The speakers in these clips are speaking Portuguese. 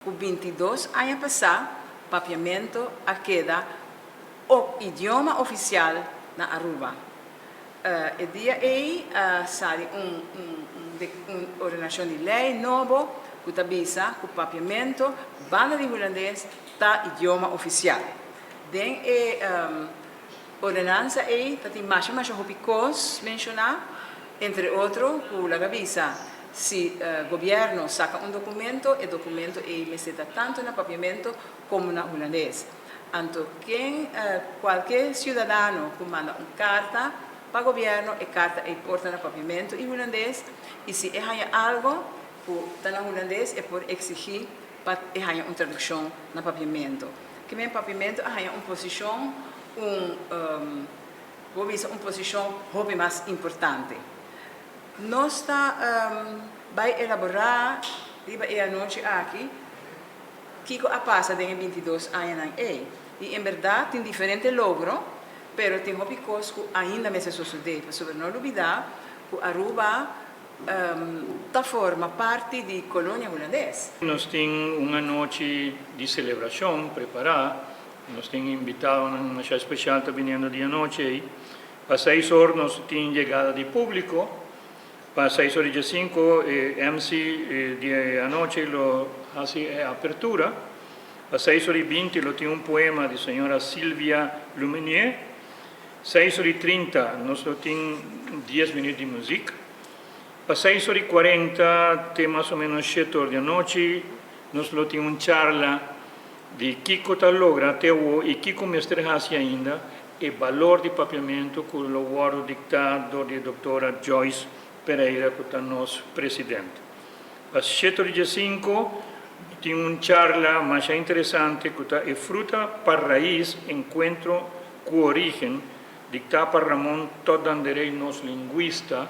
O 22 anos passado, papiamento a queda o idioma oficial na Aruba. E dia aí sai uma ordenação de lei novo que avisa que o papiamento banda de holandês tá idioma oficial. Den ordenança aí tem mais hopicos mencionar, entre outros, que la avisa se o governo saca um documento, e documento é necessita tanto no papiamento como no holandês. Então, qualquer cidadão que manda uma carta para o governo, a carta é porta no papiamento em holandês, e se há algo que está no holandês, é por exigir para há uma tradução no papiamento. Que no papiamento há uma posição, uma posição mais importante. Nós vai elaborar, a noite aqui, que passa em 22 anos. E, em verdade, tem diferentes logros, mas tem coisas que ainda me sucedem. Para não olvidar que Aruba forma parte da colônia holandesa. Nós temos uma noite de celebração preparada. Nós temos invitado uma chá especial que está vindo dia noite. Para 6 horas nós temos chegada de público. Para 6 horas e 5, MC de noite hace a apertura. Para 6 horas e 20, tem um poema de senhora Silvia Luminier. 6 horas e 30, nós temos 10 minutos de música. Para 6 horas e 40, tem mais ou menos 7 horas da noite, nós temos uma charla de Kiko Talogra, e Kiko mestre ainda, o valor de papiamento que o guardo dictado da doutora Joyce Pereira, que é nosso presidente. Às 7h05, tem uma charla mais interessante que é Fruta para Raiz, Encontro com Origen, dictada por Ramon Todanderey, nosso linguista,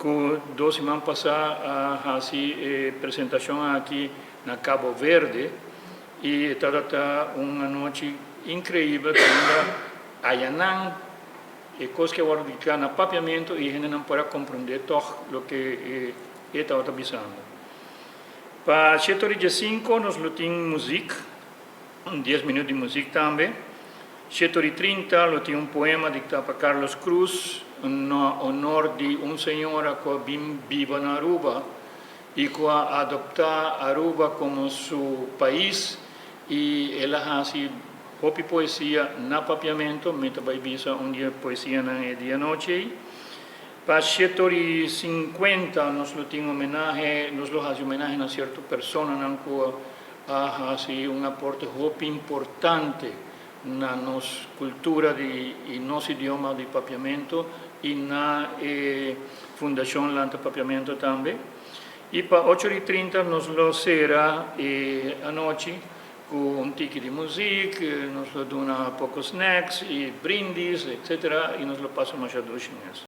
que 2 semanas passadas fez apresentação aqui na Cabo Verde, e está uma noite incrível, e coisas que agora dictar no papiamento e a gente não pode compreender todo o que está avisando. Para 7h05 nós temos música, 10 minutos de música também. 7h30 temos um poema dictado por Carlos Cruz, em honor de uma senhora que vive na Aruba e que adoptou Aruba como seu país, e ela faz hopi poesia na papiamento, mentre vai visa um dia poesia na dia noite. Para 7h50 nós temos homenagem, nós fazemos homenagem a certa pessoa que faz um aporte hopi importante na nossa cultura e nosso idioma de papiamento e na fundação lá do papiamento também. E para 8h30 nós será a noite com um tique de música, nos damos poucos snacks e brindis, etc. E nos passamos a 2 chineses.